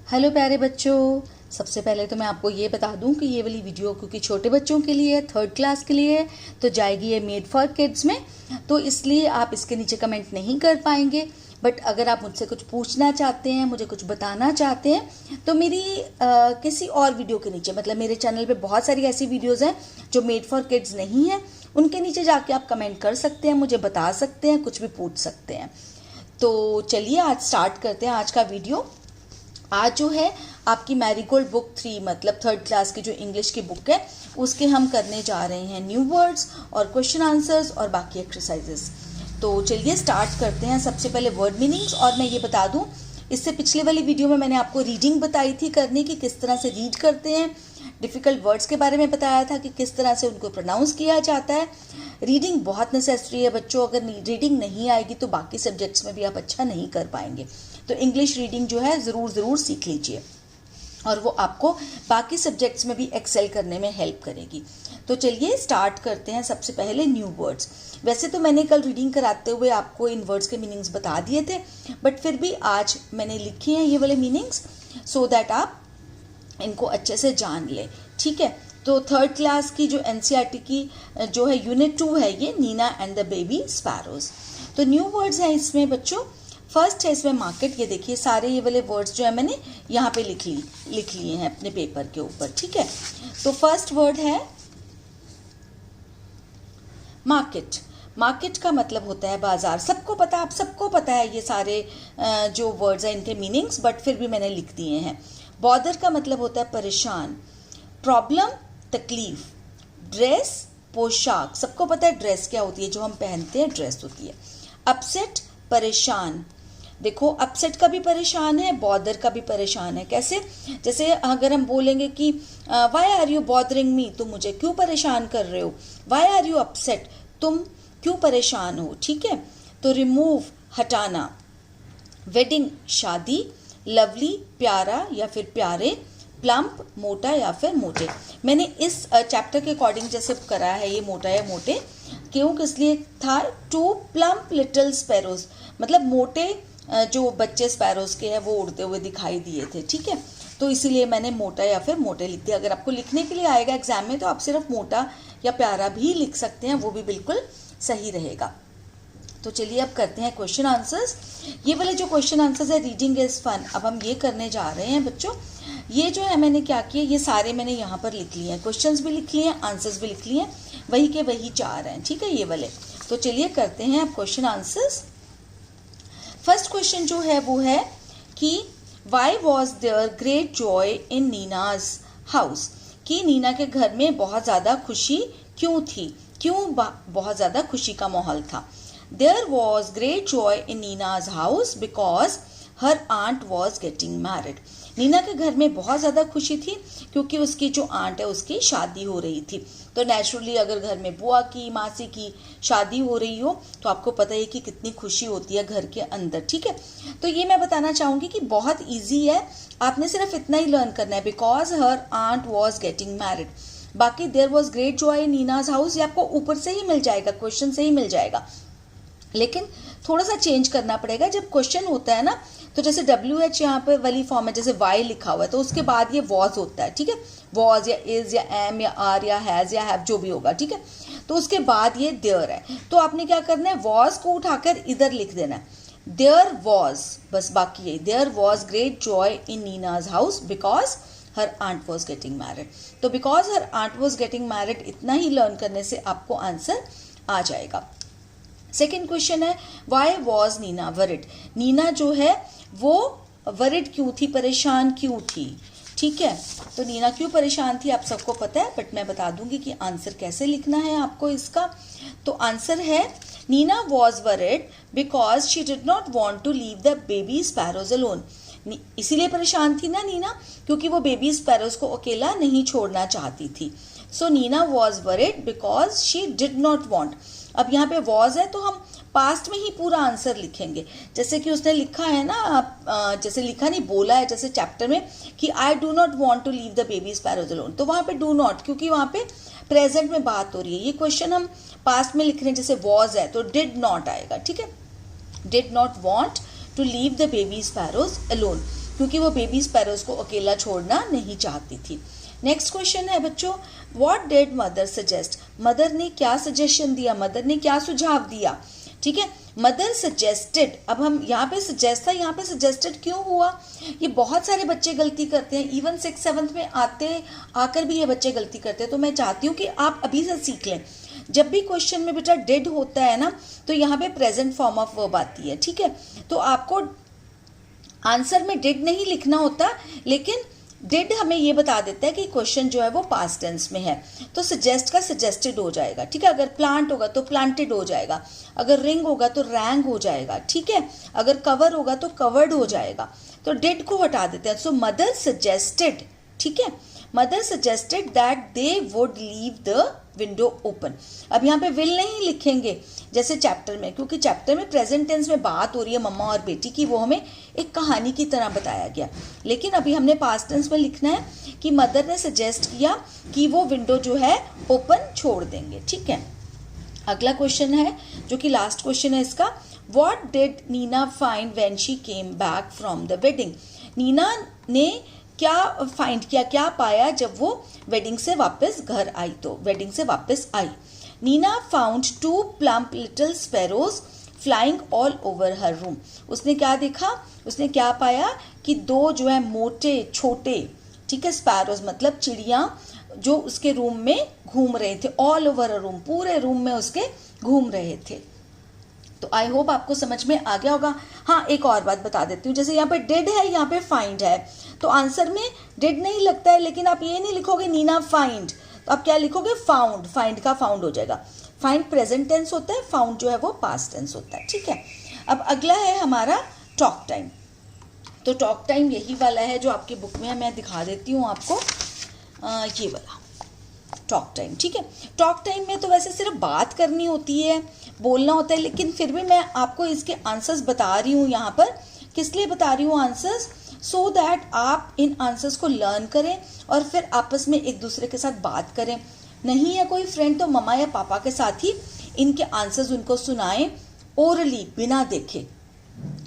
Hello प्यारे बच्चों, सबसे पहले तो मैं आपको ये बता दूं कि ये वाली वीडियो क्योंकि छोटे बच्चों के लिए है, 3rd क्लास के लिए है, तो जाएगी ये मेड फॉर किड्स में, तो इसलिए आप इसके नीचे कमेंट नहीं कर पाएंगे। बट अगर आप मुझसे कुछ पूछना चाहते हैं, मुझे कुछ बताना चाहते हैं, तो मेरी किसी और वीडियो के नीचे, मतलब मेरे चैनल पे बहुत सारी ऐसी वीडियोज़ हैं जो मेड फॉर किड्स नहीं है, उनके नीचे जाके आप कमेंट कर सकते हैं, मुझे बता सकते हैं, कुछ भी पूछ सकते हैं। तो चलिए आज स्टार्ट करते हैं आज का वीडियो। आज जो है आपकी मैरीगोल्ड बुक 3 मतलब 3rd क्लास की जो इंग्लिश की बुक है उसके हम करने जा रहे हैं न्यू वर्ड्स और क्वेश्चन आंसर्स और बाकी एक्सरसाइजेस। तो चलिए स्टार्ट करते हैं। सबसे पहले वर्ड मीनिंग्स, और मैं ये बता दूं इससे पिछले वाली वीडियो में मैंने आपको रीडिंग बताई थी करने की, किस तरह से रीड करते हैं, डिफ़िकल्ट वर्ड्स के बारे में बताया था कि किस तरह से उनको प्रोनाउंस किया जाता है। रीडिंग बहुत नेसेसरी है बच्चों, अगर रीडिंग नहीं आएगी तो बाकी सब्जेक्ट्स में भी आप अच्छा नहीं कर पाएंगे। तो इंग्लिश रीडिंग जो है ज़रूर सीख लीजिए और वो आपको बाकी सब्जेक्ट्स में भी एक्सेल करने में हेल्प करेगी। तो चलिए स्टार्ट करते हैं। सबसे पहले न्यू वर्ड्स। वैसे तो मैंने कल रीडिंग कराते हुए आपको इन वर्ड्स के मीनिंग्स बता दिए थे, बट फिर भी आज मैंने लिखे हैं ये वाले मीनिंग्स सो दैट आप इनको अच्छे से जान लें, ठीक है। तो 3rd क्लास की जो NCERT की जो है यूनिट 2 है ये, Nina and the baby sparrows. तो न्यू वर्ड्स हैं इसमें बच्चों। फर्स्ट है इसमें मार्केट। ये देखिए सारे ये वाले वर्ड्स जो है मैंने यहाँ पे लिख लिए हैं अपने पेपर के ऊपर, ठीक है। तो फर्स्ट वर्ड है मार्केट। मार्केट का मतलब होता है बाजार। सबको पता, आप सबको पता है ये सारे जो वर्ड्स हैं इनके मीनिंग्स, बट फिर भी मैंने लिख दिए हैं। बॉदर का मतलब होता है परेशान। प्रॉब्लम तकलीफ। ड्रेस पोशाक, सबको पता है ड्रेस क्या होती है, जो हम पहनते हैं ड्रेस होती है। अपसेट परेशान। देखो अपसेट का भी परेशान है, बॉदर का भी परेशान है। कैसे? जैसे अगर हम बोलेंगे कि why are you bothering me, तुम मुझे क्यों परेशान कर रहे हो। वाई आर यू अपसेट, तुम क्यों परेशान हो, ठीक है। तो रिमूव हटाना। वेडिंग शादी। लवली प्यारा या फिर प्यारे। प्लम्प मोटा या फिर मोटे। मैंने इस चैप्टर के अकॉर्डिंग जैसे करा है ये मोटा या मोटे, क्यों किस लिए था। 2 प्लम्प लिटिल स्पैरोज, मतलब मोटे जो बच्चे स्पैरोज के हैं वो उड़ते हुए दिखाई दिए थे, ठीक है। तो इसीलिए मैंने मोटा या फिर मोटे लिख दिया। अगर आपको लिखने के लिए आएगा एग्जाम में तो आप सिर्फ मोटा या प्यारा भी लिख सकते हैं, वो भी बिल्कुल सही रहेगा। तो चलिए अब करते हैं क्वेश्चन आंसर्स। ये वाले जो क्वेश्चन आंसर्स है रीडिंग इज फन, अब हम ये करने जा रहे हैं बच्चों। ये जो है मैंने क्या किया, ये सारे मैंने यहाँ पर लिख लिए हैं, क्वेश्चंस भी लिख लिए हैं, आंसर्स भी लिख लिए हैं, वही के वही 4 हैं, ठीक है ये वाले। तो चलिए करते हैं अब क्वेश्चन आंसर्स। फर्स्ट क्वेश्चन जो है वो है कि why was there great joy in Nina's house, कि नीना के घर में बहुत ज़्यादा खुशी क्यों थी, क्यों बहुत ज़्यादा खुशी का माहौल था। There was great joy in Nina's house because her aunt was getting married. Nina के घर में बहुत ज़्यादा खुशी थी क्योंकि उसकी जो आंट है उसकी शादी हो रही थी। तो नेचुरली अगर घर में बुआ की मासी की शादी हो रही हो तो आपको पता है कि कितनी खुशी होती है घर के अंदर, ठीक है। तो ये मैं बताना चाहूँगी कि बहुत ईजी है, आपने सिर्फ इतना ही लर्न करना है, because her aunt was getting married. बाकी there was great joy in Nina's house ये आपको ऊपर से ही मिल जाएगा, क्वेश्चन से ही मिल जाएगा, लेकिन थोड़ा सा चेंज करना पड़ेगा। जब क्वेश्चन होता है ना तो जैसे WH यहाँ पे वाली फॉर्म है, जैसे वाई लिखा हुआ है तो उसके बाद ये वॉज होता है, ठीक है। वॉज या इज या एम या आर या हैज या हैव जो भी होगा, ठीक है। तो उसके बाद ये देयर है, तो आपने क्या करना है, वॉज को उठाकर इधर लिख देना है, देयर वॉज, बस बाकी यही, there was great joy in Nina's house because her aunt was getting married. तो because her aunt was getting married इतना ही लर्न करने से आपको आंसर आ जाएगा। सेकेंड क्वेश्चन है why was Nina worried, Nina जो है वो वरिड क्यों थी, परेशान क्यों थी, ठीक है। तो नीना क्यों परेशान थी आप सबको पता है, बट मैं बता दूंगी कि आंसर कैसे लिखना है आपको इसका। तो आंसर है Nina was worried because she did not want to leave the baby sparrows alone. इसीलिए परेशान थी ना नीना, क्योंकि वो बेबी स्पैरोज को अकेला नहीं छोड़ना चाहती थी। So Nina was worried because she did not want. अब यहाँ पे वॉज है तो हम पास्ट में ही पूरा आंसर लिखेंगे, जैसे कि उसने लिखा है ना, जैसे लिखा नहीं बोला है जैसे चैप्टर में कि I do not want to leave the baby sparrows alone, तो वहाँ पे डू नॉट, क्योंकि वहाँ पे प्रेजेंट में बात हो रही है। ये क्वेश्चन हम पास्ट में लिख रहे हैं, जैसे वॉज है तो डिड नॉट आएगा, ठीक है। Did not want to leave the baby sparrows alone. क्योंकि वो बेबी स्पैरोज को अकेला छोड़ना नहीं चाहती थी। नेक्स्ट क्वेश्चन है बच्चों, what did mother suggest, mother ने क्या सजेशन दिया, मदर ने क्या सुझाव दिया। ठीक है, मदर सजेस्टेड, अब हम यहाँ पे सजेस्ट था, यहाँ पे सजेस्टेड क्यों हुआ, ये बहुत सारे बच्चे गलती करते हैं, इवन 6-7 में आकर भी ये बच्चे गलती करते हैं। तो मैं चाहती हूँ कि आप अभी से सीख लें, जब भी क्वेश्चन में बेटा डिड होता है ना, तो यहाँ पे प्रेजेंट फॉर्म ऑफ वर्ब आती है। ठीक है, तो आपको आंसर में डिड नहीं लिखना होता, लेकिन डिड हमें ये बता देता है कि क्वेश्चन जो है वो पास्ट टेंस में है, तो सजेस्ट का सजेस्टेड हो जाएगा। ठीक है, अगर प्लांट होगा तो प्लांटेड हो जाएगा, अगर रिंग होगा तो रैंग हो जाएगा। ठीक है, अगर कवर होगा तो कवर्ड हो जाएगा, तो डिड को हटा देते हैं। सो मदर सजेस्टेड, ठीक है, mother suggested that they would leave the window open. अब यहाँ पे विल नहीं लिखेंगे जैसे चैप्टर में, क्योंकि चैप्टर में प्रेजेंट टेंस में बात हो रही है मम्मा और बेटी की, वो हमें एक कहानी की तरह बताया गया। लेकिन अभी हमने पास्ट टेंस में लिखना है कि मदर ने सजेस्ट किया कि वो विंडो जो है ओपन छोड़ देंगे। ठीक है, अगला क्वेश्चन है जो कि लास्ट क्वेश्चन है इसका, what did Nina find when she came back from the wedding. Nina ने क्या फाइंड किया, क्या पाया जब वो वेडिंग से वापस घर आई, तो वेडिंग से वापस आई। Nina found 2 plump little sparrows flying all over her room. उसने क्या देखा, उसने क्या पाया कि 2 जो है मोटे छोटे, ठीक है, स्पैरोज मतलब चिड़िया, जो उसके रूम में घूम रहे थे, ऑल ओवर हर रूम, पूरे रूम में उसके घूम रहे थे। तो आई होप आपको समझ में आ गया होगा। हाँ, एक और बात बता देती हूँ, जैसे यहाँ पे डिड है, यहाँ पे फाइंड है, तो आंसर में डिड नहीं लगता है, लेकिन आप ये नहीं लिखोगे नीना फाइंड, तो आप क्या लिखोगे, फाउंड, फाइंड का फाउंड हो जाएगा। फाइंड प्रेजेंट टेंस होता है, फाउंड जो है वो पास्ट टेंस होता है। ठीक है, अब अगला है हमारा टॉक टाइम। तो टॉक टाइम यही वाला है जो आपकी बुक में है, मैं दिखा देती हूँ आपको, ये वाला टॉक टाइम। ठीक है, टॉक टाइम में तो वैसे सिर्फ बात करनी होती है, बोलना होता है, लेकिन फिर भी मैं आपको इसके आंसर्स बता रही हूँ यहाँ पर। किस लिए बता रही हूँ आंसर्स, सो दैट आप इन आंसर्स को लर्न करें और फिर आपस में एक दूसरे के साथ बात करें। नहीं है कोई फ्रेंड तो मम्मा या पापा के साथ ही इनके आंसर्स उनको सुनाएं ओरली, बिना देखे,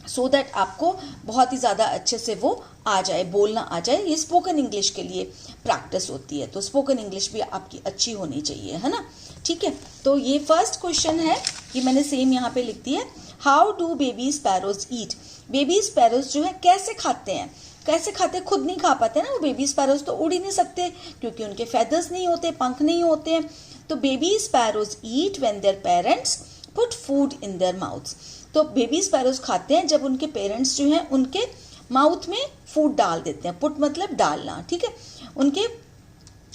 सो दैट आपको बहुत ही ज़्यादा अच्छे से वो आ जाए, बोलना आ जाए। ये स्पोकन इंग्लिश के लिए प्रैक्टिस होती है, तो स्पोकन इंग्लिश भी आपकी अच्छी होनी चाहिए, है ना। ठीक है, तो ये फर्स्ट क्वेश्चन है, ये मैंने सेम यहाँ पे लिख दिया है, how do baby sparrows eat. Baby sparrows जो है कैसे खाते हैं, कैसे खाते, खुद नहीं खा पाते ना वो बेबी स्पैरोज, तो उड़ ही नहीं सकते क्योंकि उनके फेदर्स नहीं होते, पंख नहीं होते हैं। तो baby sparrows eat when their parents put food in their mouths. तो बेबी स्पैरोज खाते हैं जब उनके पेरेंट्स जो हैं उनके माउथ में फूड डाल देते हैं। पुट मतलब डालना, ठीक है, उनके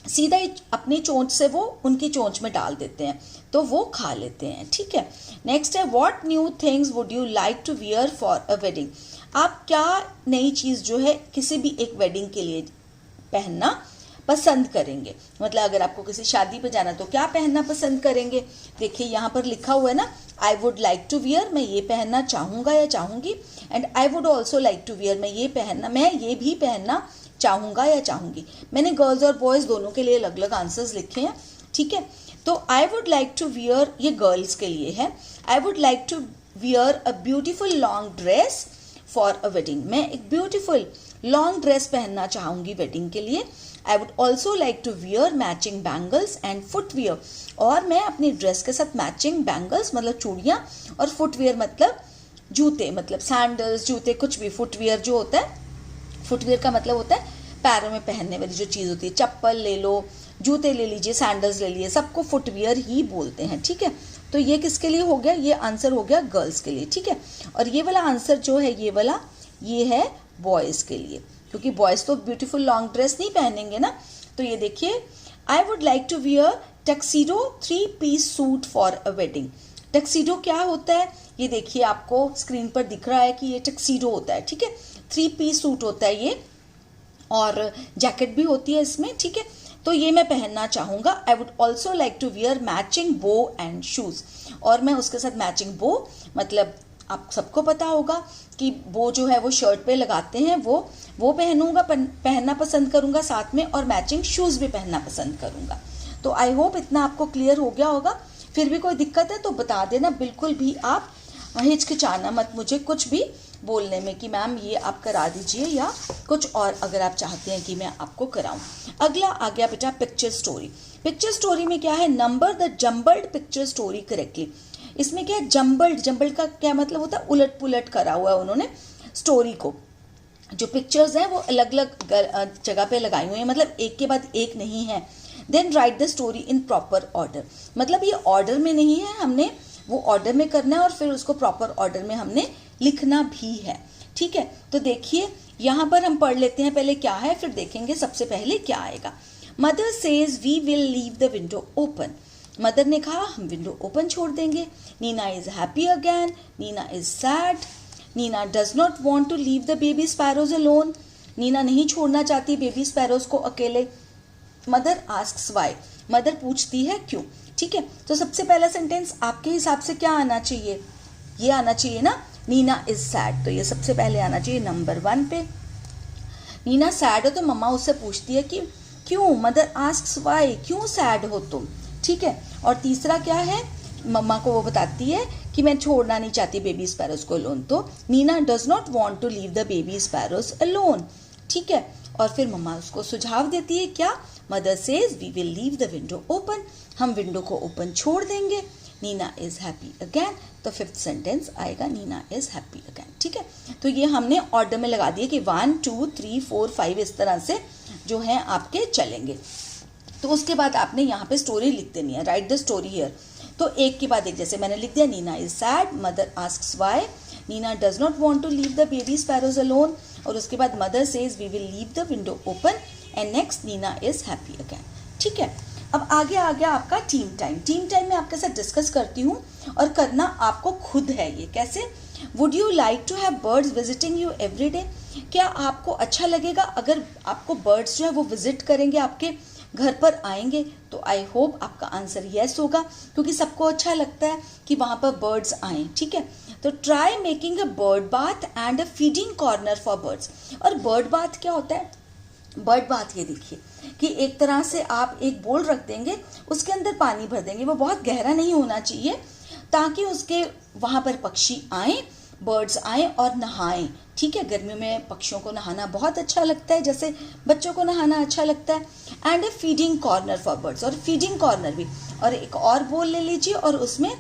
सीधा ही अपनी चोंच से वो उनकी चोंच में डाल देते हैं, तो वो खा लेते हैं। ठीक है, नेक्स्ट है, what new things would you like to wear for a wedding. आप क्या नई चीज़ जो है किसी भी एक वेडिंग के लिए पहनना पसंद करेंगे, मतलब अगर आपको किसी शादी पे जाना तो क्या पहनना पसंद करेंगे। देखिए यहाँ पर लिखा हुआ है ना, I would like to wear, मैं ये पहनना चाहूँगा या चाहूँगी, and I would also like to wear, मैं ये भी पहनना चाहूँगा या चाहूँगी। मैंने गर्ल्स और बॉयज़ दोनों के लिए अलग अलग आंसर्स लिखे हैं। ठीक है, तो I would like to wear, ये गर्ल्स के लिए है, I would like to wear a beautiful long dress for a wedding. मैं एक ब्यूटीफुल लॉन्ग ड्रेस पहनना चाहूँगी वेडिंग के लिए। I would also like to wear matching bangles and footwear, और मैं अपनी ड्रेस के साथ मैचिंग बैंगल्स मतलब चूड़ियाँ, और फुटवियर मतलब जूते, मतलब सैंडल्स, जूते, कुछ भी। फुटवियर जो होता है, फुटवियर का मतलब होता है पैरों में पहनने वाली जो चीज़ होती है, चप्पल ले लो, जूते ले लीजिए, सैंडल्स ले लीजिए, सबको फुटवियर ही बोलते हैं। ठीक है, तो ये किसके लिए हो गया, ये आंसर हो गया गर्ल्स के लिए। ठीक है, और ये वाला आंसर जो है ये वाला, ये है बॉयज़ के लिए, क्योंकि बॉयज़ तो ब्यूटीफुल लॉन्ग ड्रेस नहीं पहनेंगे ना। तो ये देखिए, I would like to wear tuxedo 3-piece suit for a wedding. Tuxedo क्या होता है, ये देखिए आपको स्क्रीन पर दिख रहा है कि ये टक्सीडो होता है। ठीक है, 3-piece सूट होता है ये, और जैकेट भी होती है इसमें। ठीक है, तो ये मैं पहनना चाहूँगा। I would also like to wear matching bow and shoes, और मैं उसके साथ मैचिंग बो, मतलब आप सबको पता होगा कि बो जो है वो शर्ट पे लगाते हैं, वो पहनूंगा, पहनना पसंद करूँगा साथ में, और मैचिंग शूज़ भी पहनना पसंद करूँगा। तो आई होप इतना आपको क्लियर हो गया होगा। फिर भी कोई दिक्कत है तो बता देना, बिल्कुल भी आप हिचकिचाना मत मुझे कुछ भी बोलने में कि मैम ये आप करा दीजिए, या कुछ और अगर आप चाहते हैं कि मैं आपको कराऊं। अगला आ गया बेटा पिक्चर स्टोरी। पिक्चर स्टोरी में क्या है, number the jumbled picture story correctly. इसमें क्या है, जम्बल्ड, जम्बल्ड का क्या मतलब होता है, उलट पुलट करा हुआ है उन्होंने स्टोरी को। जो पिक्चर्स हैं वो अलग अलग जगह पे लगाई हुई हैं, मतलब एक के बाद एक नहीं है। Then write the story in proper order, मतलब ये ऑर्डर में नहीं है, हमने वो ऑर्डर में करना है और फिर उसको प्रॉपर ऑर्डर में हमने लिखना भी है। ठीक है, तो देखिए यहाँ पर हम पढ़ लेते हैं पहले क्या है, फिर देखेंगे सबसे पहले क्या आएगा। Mother says we will leave the window open. Mother ने कहा हम विंडो ओपन छोड़ देंगे। Nina is happy again, Nina is sad, Nina does not want to leave the baby sparrows alone. Nina नहीं छोड़ना चाहती बेबी स्पैरोज को अकेले। मदर आस्क्स वाई, मदर पूछती है क्यों। ठीक है, तो सबसे पहला सेंटेंस आपके हिसाब से क्या आना चाहिए, ये आना चाहिए ना, नीना इज सैड, तो ये सबसे पहले आना चाहिए नंबर 1 पे। नीना सैड हो तो मम्मा उससे पूछती है कि क्यों, मदर आस्क्स वाई, क्यों सैड हो तुम। ठीक है, और तीसरा क्या है, मम्मा को वो बताती है कि मैं छोड़ना नहीं चाहती बेबी स्पैरोज को अलोन, तो Nina does not want to leave the baby sparrows alone. ठीक है, और फिर मम्मा उसको सुझाव देती है क्या, mother says we will leave the window open, हम विंडो को ओपन छोड़ देंगे। नीना इज हैप्पी अगैन, तो 5th सेंटेंस आएगा नीना इज हैप्पी अगैन। ठीक है, तो ये हमने ऑर्डर में लगा दिया कि 1 2 3 4 5 इस तरह से जो है आपके चलेंगे। तो उसके बाद आपने यहाँ पे स्टोरी लिख देनी है, राइट द स्टोरी हियर। तो एक के बाद एक, जैसे मैंने लिख दिया, Nina is sad, mother asks why, Nina does not want to leave the baby sparrows alone, और उसके बाद mother says we will leave the window open, and next Nina is happy again. ठीक है, अब आगे आ गया आपका टीम टाइम। टीम टाइम में आपके साथ डिस्कस करती हूँ, और करना आपको खुद है ये कैसे। Would you like to have birds visiting you every day, क्या आपको अच्छा लगेगा अगर आपको बर्ड्स जो है वो विजिट करेंगे, आपके घर पर आएंगे। तो आई होप आपका आंसर यस होगा, क्योंकि सबको अच्छा लगता है कि वहाँ पर बर्ड्स आएँ। ठीक है, तो try making a bird bath and a feeding corner for birds. और बर्ड बाथ क्या होता है, बर्ड बाथ ये देखिए कि एक तरह से आप एक बोल रख देंगे, उसके अंदर पानी भर देंगे, वो बहुत गहरा नहीं होना चाहिए, ताकि उसके वहाँ पर पक्षी आएँ, बर्ड्स आएँ और नहाएं। ठीक है, गर्मियों में पक्षियों को नहाना बहुत अच्छा लगता है, जैसे बच्चों को नहाना अच्छा लगता है। And A feeding corner for birds, और फीडिंग कॉर्नर भी, और एक और बोल ले लीजिए, और उसमें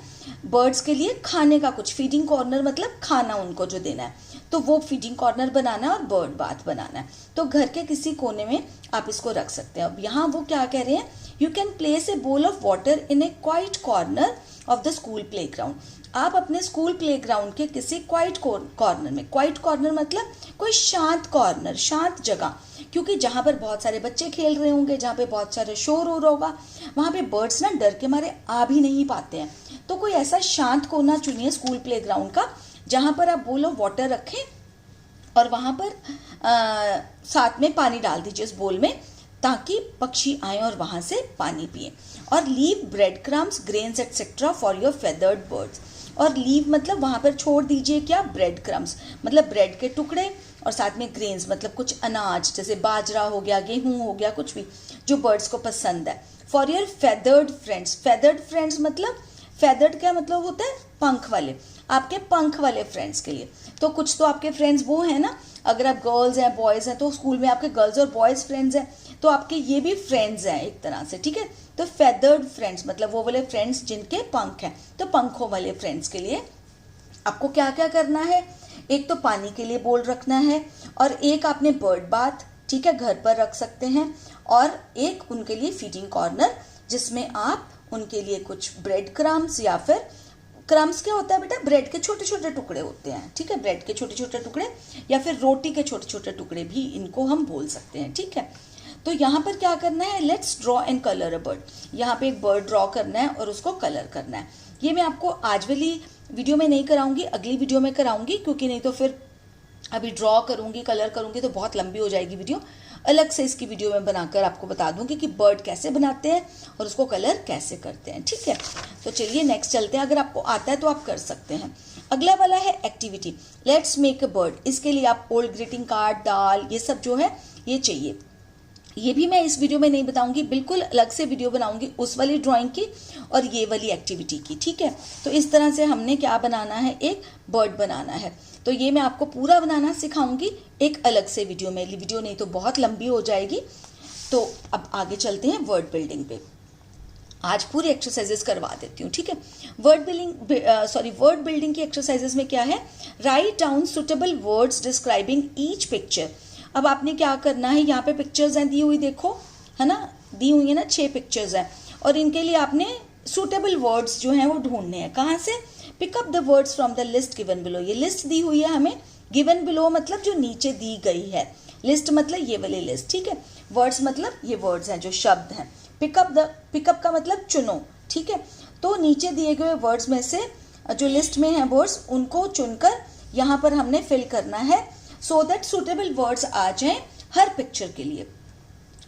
बर्ड्स के लिए खाने का कुछ, फीडिंग कॉर्नर मतलब खाना उनको जो देना है, तो वो फीडिंग कॉर्नर बनाना है और बर्ड बाथ बनाना है। तो घर के किसी कोने में आप इसको रख सकते हैं। अब यहाँ वो क्या कह रहे हैं, you can place a bowl of water in A quite corner of the school play ground. आप अपने स्कूल प्ले ग्राउंड के किसी क्वाइट कॉर्नर में, क्वाइट कॉर्नर मतलब कोई शांत कॉर्नर, शांत जगह, क्योंकि जहाँ पर बहुत सारे बच्चे खेल रहे होंगे, जहाँ पे बहुत सारे शोर हो रहा होगा, वहाँ पे बर्ड्स ना डर के मारे आ भी नहीं पाते हैं। तो कोई ऐसा शांत कोना चुनिए स्कूल प्ले ग्राउंड का, जहाँ पर आप बोल ऑफ वाटर रखें, और वहाँ पर साथ में पानी डाल दीजिए उस बोल में, ताकि पक्षी आए और वहाँ से पानी पिए। और leave bread crumbs, grains etcetera for your feathered birds. और लीव मतलब वहाँ पर छोड़ दीजिए क्या, ब्रेड क्रम्स मतलब ब्रेड के टुकड़े, और साथ में ग्रेन्स मतलब कुछ अनाज, जैसे बाजरा हो गया, गेहूँ हो गया, कुछ भी जो बर्ड्स को पसंद है। For your feathered friends, feathered friends मतलब, फेदर्ड क्या मतलब होता है, पंख वाले, आपके पंख वाले फ्रेंड्स के लिए। तो कुछ तो आपके फ्रेंड्स वो हैं ना, अगर आप गर्ल्स हैं, बॉयज़ हैं, तो स्कूल में आपके गर्ल्स और बॉयज़ फ्रेंड्स हैं, तो आपके ये भी फ्रेंड्स हैं एक तरह से। ठीक है, तो फेदर्ड फ्रेंड्स मतलब वो वाले फ्रेंड्स जिनके पंख हैं, तो पंखों वाले फ्रेंड्स के लिए आपको क्या क्या करना है, एक तो पानी के लिए बोल रखना है, और एक आपने बर्ड बाथ, ठीक है, घर पर रख सकते हैं, और एक उनके लिए फीडिंग कॉर्नर, जिसमें आप उनके लिए कुछ ब्रेड क्रम्स, या फिर क्रम्स क्या होता है बेटा, ब्रेड के छोटे छोटे टुकड़े होते हैं। ठीक है, ब्रेड के छोटे छोटे टुकड़े, या फिर रोटी के छोटे छोटे टुकड़े भी इनको हम बोल सकते हैं। ठीक है, तो यहाँ पर क्या करना है, let's draw and colour a bird. यहाँ पे एक बर्ड ड्रॉ करना है और उसको कलर करना है। ये मैं आपको आज वाली वीडियो में नहीं कराऊंगी, अगली वीडियो में कराऊंगी, क्योंकि नहीं तो फिर अभी ड्रॉ करूंगी, कलर करूंगी तो बहुत लंबी हो जाएगी वीडियो। अलग से इसकी वीडियो में बनाकर आपको बता दूंगी कि बर्ड कैसे बनाते हैं और उसको कलर कैसे करते हैं। ठीक है, तो चलिए नेक्स्ट चलते हैं। अगर आपको आता है तो आप कर सकते हैं। अगला वाला है activity, let's make a bird. इसके लिए आप ओल्ड ग्रीटिंग कार्ड, डाल, ये सब जो है ये चाहिए। ये भी मैं इस वीडियो में नहीं बताऊंगी, बिल्कुल अलग से वीडियो बनाऊंगी उस वाली ड्राइंग की और ये वाली एक्टिविटी की। ठीक है, तो इस तरह से हमने क्या बनाना है, एक बर्ड बनाना है। तो ये मैं आपको पूरा बनाना सिखाऊंगी एक अलग से वीडियो में, वीडियो नहीं तो बहुत लंबी हो जाएगी। तो अब आगे चलते हैं वर्ड बिल्डिंग पे। आज पूरी एक्सरसाइजेस करवा देती हूँ, ठीक है। वर्ड बिल्डिंग की एक्सरसाइजेस में क्या है, write down suitable words describing each picture. अब आपने क्या करना है, यहाँ पे पिक्चर्स हैं दी हुई, देखो है ना, दी हुई है ना, 6 पिक्चर्स हैं और इनके लिए आपने सुटेबल वर्ड्स जो हैं वो ढूंढने हैं। कहाँ से, pick up the words from the list given below. ये लिस्ट दी हुई है हमें, गिवन बिलो मतलब जो नीचे दी गई है, लिस्ट मतलब ये वाली लिस्ट, ठीक है। वर्ड्स मतलब ये वर्ड्स हैं जो शब्द हैं। पिकअप का मतलब चुनो, ठीक है। तो नीचे दिए गए वर्ड्स में से जो लिस्ट में है वर्ड्स, उनको चुनकर यहाँ पर हमने फिल करना है सो दैट सुटेबल वर्ड्स आ जाएं हर पिक्चर के लिए।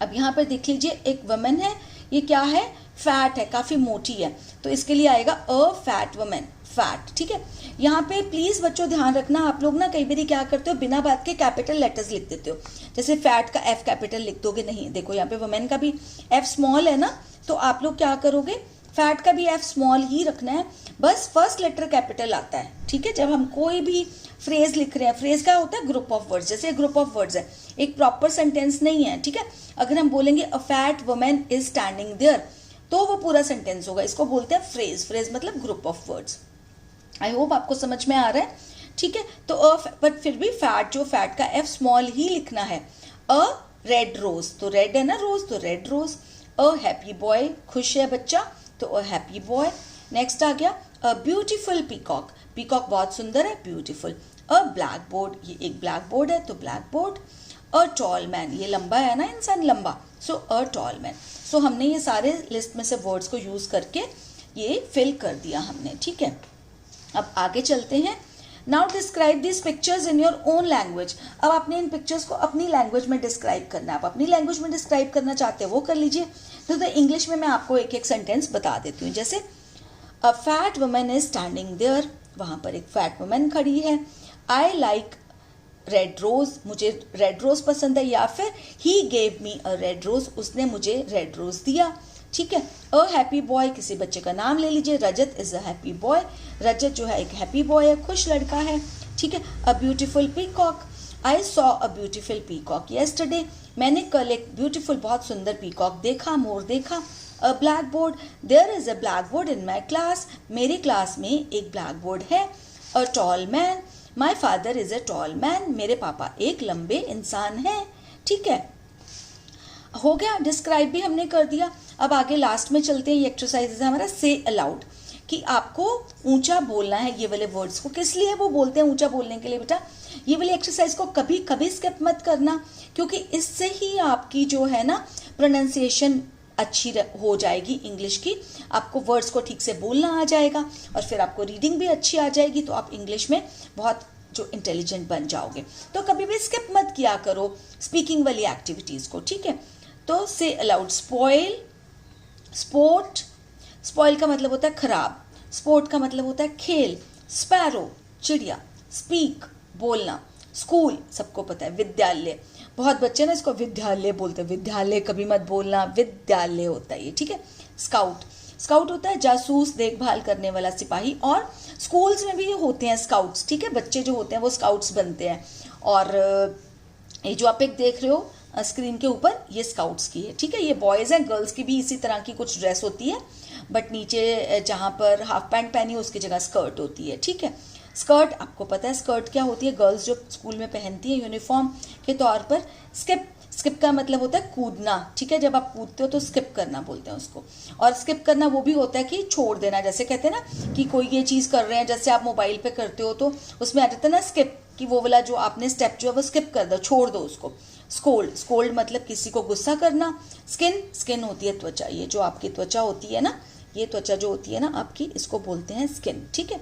अब यहाँ पर देख लीजिए, एक वुमेन है, ये क्या है, फैट है, काफी मोटी है, तो इसके लिए आएगा अ फैट वुमेन, फैट, ठीक है। यहाँ पे प्लीज बच्चों ध्यान रखना, आप लोग ना कई बार क्या करते हो, बिना बात के कैपिटल लेटर्स लिख देते हो, जैसे फैट का एफ कैपिटल लिख दोगे, नहीं, देखो यहाँ पे वुमेन का भी एफ स्मॉल है ना, तो आप लोग क्या करोगे, फैट का भी एफ स्मॉल ही रखना है, बस फर्स्ट लेटर कैपिटल आता है, ठीक है। जब हम कोई भी फ्रेज लिख रहे हैं, फ्रेज क्या होता है, ग्रुप ऑफ वर्ड्स, जैसे ग्रुप ऑफ वर्ड्स है, एक प्रॉपर सेंटेंस नहीं है, ठीक है। अगर हम बोलेंगे a fat women is standing there, तो वो पूरा सेंटेंस होगा, इसको बोलते हैं फ्रेज। फ्रेज मतलब group of words. I hope आपको समझ में आ रहा है, ठीक है। तो बट फिर भी फैट, जो फैट का एफ स्मॉल ही लिखना है। अ रेड रोज, तो रेड है ना रोज, तो red rose. A happy boy, खुश है बच्चा, तो अ हैप्पी बॉय। नेक्स्ट आ गया अ ब्यूटीफुल पीकॉक, पीकॉक बहुत सुंदर है, ब्यूटीफुल। अ ब्लैक बोर्ड, ये एक ब्लैक बोर्ड है, तो ब्लैक बोर्ड। अ टॉल मैन, ये लंबा है ना इंसान, लंबा, सो अ टॉल मैन। सो हमने ये सारे लिस्ट में से वर्ड्स को यूज करके ये फिल कर दिया हमने, ठीक है। अब आगे चलते हैं। Now describe this pictures in your own language. अब आपने इन पिक्चर्स को अपनी लैंग्वेज में डिस्क्राइब करना है। आप अपनी लैंग्वेज में डिस्क्राइब करना चाहते हैं वो कर लीजिए, तो इंग्लिश में मैं आपको एक एक सेंटेंस बता देती हूँ। जैसे a fat women is standing there, वहां पर एक फैट वुमेन खड़ी है। आई लाइक रेड रोज, मुझे रेड रोज पसंद है, या फिर he gave me a red rose, उसने मुझे रेड रोज दिया, ठीक है। अ हैप्पी बॉय, किसी बच्चे का नाम ले लीजिए, रजत इज अ हैप्पी बॉय, रजत जो है एक हैप्पी बॉय है, खुश लड़का है, ठीक है। A beautiful peacock, I saw a beautiful peacock yesterday, मैंने कल एक ब्यूटीफुल बहुत सुंदर पीकॉक देखा, मोर देखा। A black board, there is a black board in my class, मेरी क्लास में एक ब्लैक बोर्ड है। A tall man, my father is a tall man, मेरे पापा एक लंबे इंसान हैं, ठीक है। हो गया, डिस्क्राइब भी हमने कर दिया। अब आगे लास्ट में चलते हैं, ये एक्सरसाइज है हमारा से अलाउड, कि आपको ऊंचा बोलना है ये वाले वर्ड्स को। किस लिए वो बोलते हैं ऊंचा बोलने के लिए बेटा, ये वाली एक्सरसाइज को कभी कभी स्किप मत करना, क्योंकि इससे ही आपकी जो है ना प्रोनाउंसिएशन अच्छी हो जाएगी इंग्लिश की, आपको वर्ड्स को ठीक से बोलना आ जाएगा और फिर आपको रीडिंग भी अच्छी आ जाएगी, तो आप इंग्लिश में बहुत जो इंटेलिजेंट बन जाओगे। तो कभी भी स्किप मत किया करो स्पीकिंग वाली एक्टिविटीज को, ठीक है। तो से अलाउड, स्पॉइल, स्पोर्ट, स्पॉइल का मतलब होता है खराब, स्पोर्ट का मतलब होता है खेल, स्पैरो चिड़िया, स्पीक बोलना, स्कूल सबको पता है विद्यालय, बहुत बच्चे ना इसको विद्यालय बोलते हैं, विद्यालय कभी मत बोलना, विद्यालय होता है ये, ठीक है। स्काउट, स्काउट होता है जासूस, देखभाल करने वाला सिपाही, और स्कूल्स में भी होते हैं स्काउट्स, ठीक है। बच्चे जो होते हैं वो स्काउट्स बनते हैं, और ये जो आप एक देख रहे हो स्क्रीन के ऊपर, ये स्काउट्स की है, ठीक है। ये बॉयज हैं, गर्ल्स की भी इसी तरह की कुछ ड्रेस होती है, बट नीचे जहाँ पर हाफ पैंट पहनी है उसकी जगह स्कर्ट होती है, ठीक है। स्कर्ट आपको पता है स्कर्ट क्या होती है, गर्ल्स जो स्कूल में पहनती है यूनिफॉर्म के तौर पर। स्किप, स्किप का मतलब होता है कूदना, ठीक है। जब आप कूदते हो तो स्किप करना बोलते हैं उसको, और स्किप करना वो भी होता है कि छोड़ देना, जैसे कहते हैं ना कि कोई ये चीज़ कर रहे हैं, जैसे आप मोबाइल पे करते हो तो उसमें आ जाता है ना स्किप, कि वो वाला जो आपने स्टेप जो है वो स्किप कर दो, छोड़ दो उसको। स्कोल्ड, स्कोल्ड मतलब किसी को गुस्सा करना। स्किन, स्किन होती है त्वचा, ये जो आपकी त्वचा होती है ना, ये त्वचा जो होती है ना आपकी, इसको बोलते हैं स्किन, ठीक है।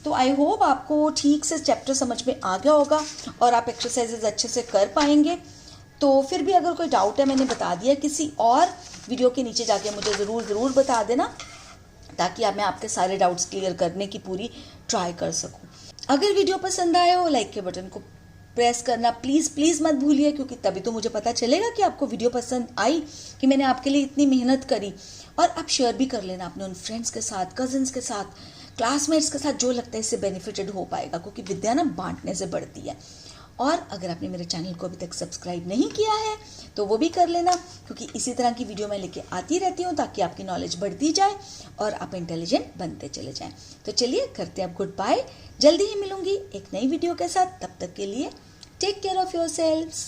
तो आई होप आपको ठीक से चैप्टर समझ में आ गया होगा और आप एक्सरसाइजेज अच्छे से कर पाएंगे। तो फिर भी अगर कोई डाउट है, मैंने बता दिया, किसी और वीडियो के नीचे जाके मुझे ज़रूर बता देना, ताकि मैं आपके सारे डाउट्स क्लियर करने की पूरी ट्राई कर सकूं। अगर वीडियो पसंद आया हो, लाइक के बटन को प्रेस करना प्लीज़ मत भूलिए, क्योंकि तभी तो मुझे पता चलेगा कि आपको वीडियो पसंद आई, कि मैंने आपके लिए इतनी मेहनत करी। और आप शेयर भी कर लेना अपने उन फ्रेंड्स के साथ, कजिन्स के साथ, क्लासमेट्स के साथ जो लगता है इससे बेनिफिटेड हो पाएगा, क्योंकि विद्या ना बांटने से बढ़ती है। और अगर आपने मेरे चैनल को अभी तक सब्सक्राइब नहीं किया है तो वो भी कर लेना, क्योंकि इसी तरह की वीडियो मैं लेके आती रहती हूँ ताकि आपकी नॉलेज बढ़ती जाए और आप इंटेलिजेंट बनते चले जाएं। तो चलिए करते हैं अब गुड बाय, जल्दी ही मिलूंगी एक नई वीडियो के साथ। तब तक के लिए टेक केयर ऑफ योरसेल्व्स।